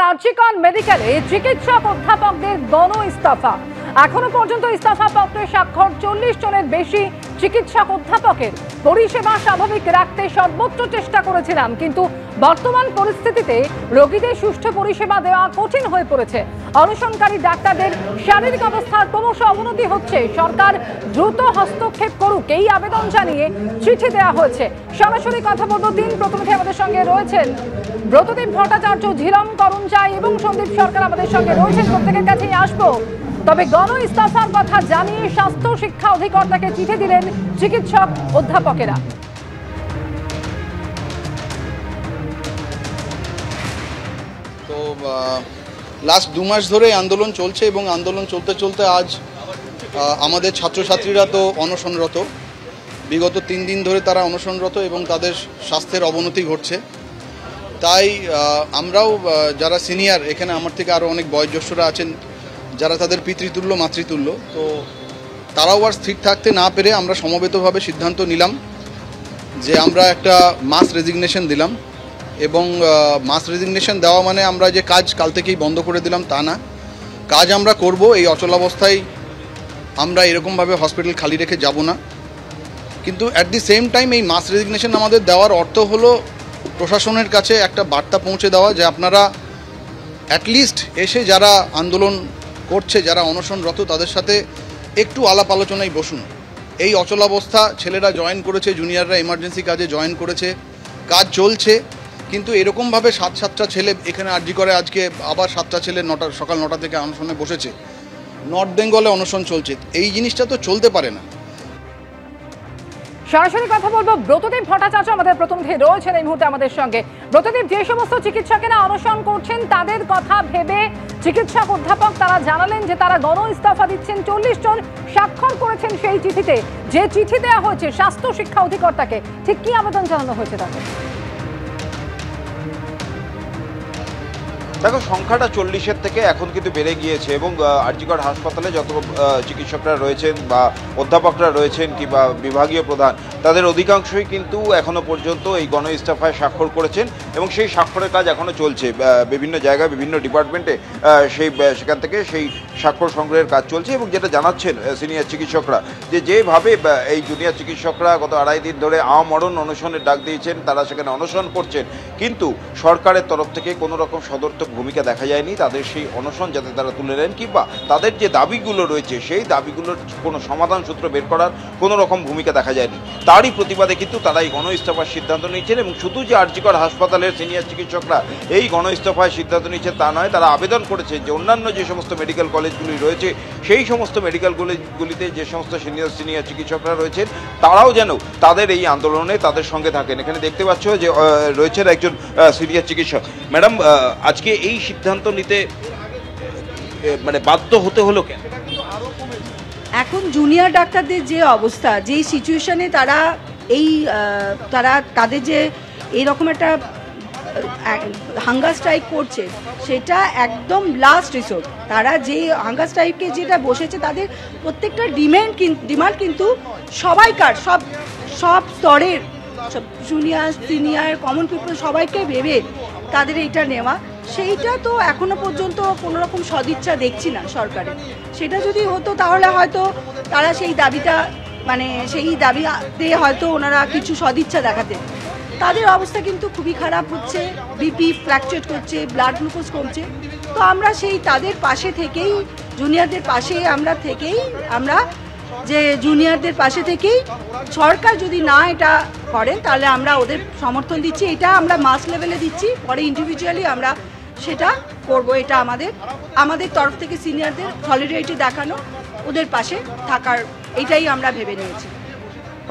আরজিকর মেডিকেলে চিকিৎসক অধ্যাপকদের গণ ইস্তফা। এখনো পর্যন্ত ইস্তফা পত্রে স্বাক্ষর 40 জনের বেশি চিকিৎসক অধ্যাপকের। পরিষেবা স্বাভাবিক রাখতে সর্বোচ্চ চেষ্টা করেছিলাম, কিন্তু বর্তমান পরিস্থিতিতে রোগীদের সুষ্ঠু পরিষেবা দেওয়া কঠিন হয়ে পড়েছে। অনশনকারী ডাক্তারদের শারীরিক অবস্থার ক্রমশ অবনতি হচ্ছে। সরকার দ্রুত হস্তক্ষেপ করুক এই আবেদন জানিয়ে চিঠি দেওয়া হয়েছে। সরাসরি কথা বলবো তিন প্রতিনিধি আমাদের সঙ্গে রয়েছেন। ব্রতদীপ ভট্টাচার্য, ঝিলম করঞ্জাই এবং সন্দীপ সরকার আমাদের সঙ্গে রয়েছেন। প্রত্যেকের কাছেই আসবো। তবে গণ ইস্তফার কথা জানিয়ে স্বাস্থ্য শিক্ষা অধিকর্তাকে চিঠি দিলেন চিকিৎসক অধ্যাপকেরা। তো লাস্ট 2 মাস ধরে আন্দোলন চলছে এবং আন্দোলন চলতে চলতে আজ আমাদের ছাত্রছাত্রীরা তো অনশনরত। বিগত 3 দিন ধরে তারা অনশনরত এবং তাদের স্বাস্থ্যের অবনতি ঘটছে। তাই আমরাও যারা সিনিয়র, এখানে আমার থেকে আরও অনেক বয়োজ্যেষ্ঠরা আছেন যারা তাদের পিতৃতুল্য মাতৃতুল্য, তো তারাও আর স্থির থাকতে না পেরে আমরা সমবেতভাবে সিদ্ধান্ত নিলাম যে আমরা একটা মাস রেজিগনেশন দিলাম। এবং মাস রেজিগনেশন দেওয়া মানে আমরা যে কাজ কাল থেকেই বন্ধ করে দিলাম তা না, কাজ আমরা করব। এই অচলাবস্থায় আমরা এরকমভাবে হসপিটাল খালি রেখে যাব না। কিন্তু অ্যাট দি সেম টাইম এই মাস রেজিগনেশন আমাদের দেওয়ার অর্থ হলো প্রশাসনের কাছে একটা বার্তা পৌঁছে দেওয়া যে আপনারা অ্যাটলিস্ট এসে যারা আন্দোলন করছে, যারা অনশনরত, তাদের সাথে একটু আলাপ আলোচনায় বসুন। এই অচলাবস্থা, ছেলেরা জয়েন করেছে, জুনিয়ররা এমার্জেন্সি কাজে জয়েন করেছে, কাজ চলছে, কিন্তু এরকমভাবে 7টা ছেলে এখানে আরজি করে আজকে আবার 7টা ছেলে সকাল 9টা থেকে অনশনে বসেছে। নর্থ বেঙ্গলে অনশন চলছে, এই জিনিসটা তো চলতে পারে না। সরাসরি কথা বলবো ব্রতদীপ ভট্টাচার্য আমাদের প্রতিনিধি রয়েছেন এই মুহূর্তে আমাদের সঙ্গে। ব্রতদীপ, যে সমস্ত চিকিৎসকেরা অনশন করছেন তাদের কথা ভেবে চিকিৎসক অধ্যাপক তারা জানালেন যে তারা গণ ইস্তফা দিচ্ছেন। 40 জন স্বাক্ষর করেছেন সেই চিঠিতে, যে চিঠি দেওয়া হয়েছে স্বাস্থ্য শিক্ষা অধিকর্তাকে। ঠিক কি আবেদন জানানো হয়েছে তাদের? দেখো, সংখ্যাটা 40-এর থেকে এখন কিন্তু বেড়ে গিয়েছে এবং আরজিকর হাসপাতালে যত চিকিৎসকরা রয়েছেন বা অধ্যাপকরা রয়েছেন কিংবা বিভাগীয় প্রধান, তাদের অধিকাংশই কিন্তু এখনো পর্যন্ত এই গণ ইস্তফায় স্বাক্ষর করেছেন এবং সেই স্বাক্ষরের কাজ এখনো চলছে। বিভিন্ন জায়গায় বিভিন্ন ডিপার্টমেন্টে সেখান থেকে সেই স্বাক্ষর সংগ্রহের কাজ চলছে। এবং যেটা জানাচ্ছেন সিনিয়র চিকিৎসকরা যেভাবে এই জুনিয়র চিকিৎসকরা গত 2.5 দিন ধরে আমরণ অনশনের ডাক দিয়েছেন, তারা সেখানে অনশন করছেন, কিন্তু সরকারের তরফ থেকে কোনো রকম সদর্থক ভূমিকা দেখা যায়নি তাদের সেই অনশন যাতে তারা তুলে নেন কিংবা তাদের যে দাবিগুলো রয়েছে সেই দাবিগুলোর কোনো সমাধান সূত্র বের করার কোনো রকম ভূমিকা দেখা যায়নি। তারই প্রতিবাদে কিন্তু তারা এই গণ ইস্তফার সিদ্ধান্ত নিয়েছেন। এবং শুধু যে আরজিকর হাসপাতালের সিনিয়র চিকিৎসকরা এই গণ ইস্তফায় সিদ্ধান্ত নিয়েছেন তা নয়, তারা আবেদন করেছে যে অন্যান্য যে সমস্ত মেডিকেল কলেজগুলি রয়েছে সেই সমস্ত মেডিকেল কলেজগুলিতে যে সমস্ত সিনিয়র চিকিৎসকরা রয়েছেন তারাও যেন তাদের এই আন্দোলনে তাদের সঙ্গে থাকেন। এখানে দেখতে পাচ্ছ যে রয়েছেন একজন সিনিয়র চিকিৎসক। ম্যাডাম, আজকে এই সিদ্ধান্ত নিতে মানে বাধ্য হতে হলো কেন? এখন জুনিয়র ডাক্তারদের যে অবস্থা, যেই সিচুয়েশনে তারা তাদের যে এইরকম একটা হাঙ্গার স্ট্রাইক করছে, সেটা একদম লাস্ট রিসোর্ট। তারা যে হাঙ্গার স্ট্রাইকে যেটা বসেছে, তাদের প্রত্যেকটা ডিমান্ড কিন্তু সবাইকার, সব স্তরের, সব জুনিয়র সিনিয়র কমন পিপল সবাইকে ভেবে তাদের এইটা নেওয়া। সেইটা তো এখনো পর্যন্ত কোনো রকম সদিচ্ছা দেখছি না সরকারের। সেটা যদি হতো তাহলে হয়তো তারা সেই দাবিটা সেই দাবিতে হয়তো ওনারা কিছু সদিচ্ছা দেখাতেন। তাদের অবস্থা কিন্তু খুবই খারাপ হচ্ছে, বিপি ফ্ল্যাকচুয়েট করছে, ব্লাড গ্লুকোজ কমছে। তো আমরা তাদের পাশে থেকেই, জুনিয়রদের পাশে আমরা যে জুনিয়রদের পাশে থেকেই সরকার যদি না এটা করেন তাহলে আমরা ওদের সমর্থন দিচ্ছি। এটা আমরা মাস লেভেলে দিচ্ছি, পরে ইন্ডিভিজুয়ালি আমরা সেটা করব। এটা আমাদের তরফ থেকে সিনিয়রদের সলিডারিটি দেখানো, ওদের পাশে থাকার, এটাই আমরা ভেবে নিয়েছি।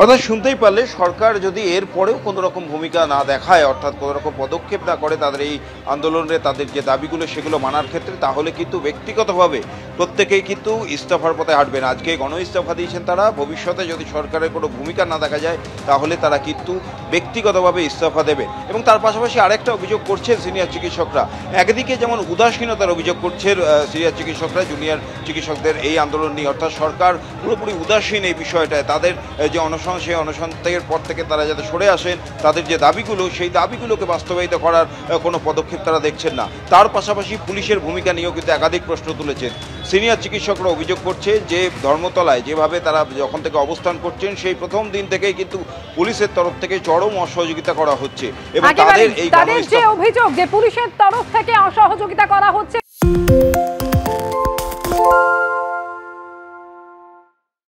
অর্থাৎ শুনতেই পারলে সরকার যদি এর পরেও কোনো রকম ভূমিকা না দেখায়, অর্থাৎ কোনো রকম পদক্ষেপ না করে তাদের এই আন্দোলনে তাদের যে দাবিগুলো সেগুলো মানার ক্ষেত্রে, তাহলে কিন্তু ব্যক্তিগতভাবে প্রত্যেকেই কিন্তু ইস্তফার পথে হাঁটবেন। আজকে গণ ইস্তফা দিয়েছেন তারা, ভবিষ্যতে যদি সরকারের কোনো ভূমিকা না দেখা যায় তাহলে তারা কিন্তু ব্যক্তিগতভাবে ইস্তফা দেবেন। এবং তার পাশাপাশি আরেকটা অভিযোগ করছেন সিনিয়র চিকিৎসকরা। একদিকে যেমন উদাসীনতার অভিযোগ করছেন সিনিয়র চিকিৎসকরা জুনিয়র চিকিৎসকদের এই আন্দোলন নিয়ে, অর্থাৎ সরকার পুরোপুরি উদাসীন এই বিষয়টায়, তাদের যে অনশন, সেই অনশনের পর থেকে তারা যাতে সরে আসেন, তাদের যে দাবিগুলো সেই দাবিগুলোকে বাস্তবায়িত করার কোনো পদক্ষেপ তারা দেখছেন না। তার পাশাপাশি পুলিশের ভূমিকা নিয়েও কিন্তু একাধিক প্রশ্ন তুলেছেন। সিনিয়র চিকিৎসকরা অভিযোগ করছে যে ধর্মতলায় যেভাবে তারা যখন থেকে অবস্থান করছেন সেই প্রথম দিন থেকেই কিন্তু পুলিশের তরফ থেকে চরম অসহযোগিতা করা হচ্ছে এবং তাদের এই যে অভিযোগ যে পুলিশের তরফ থেকে অসহযোগিতা করা হচ্ছে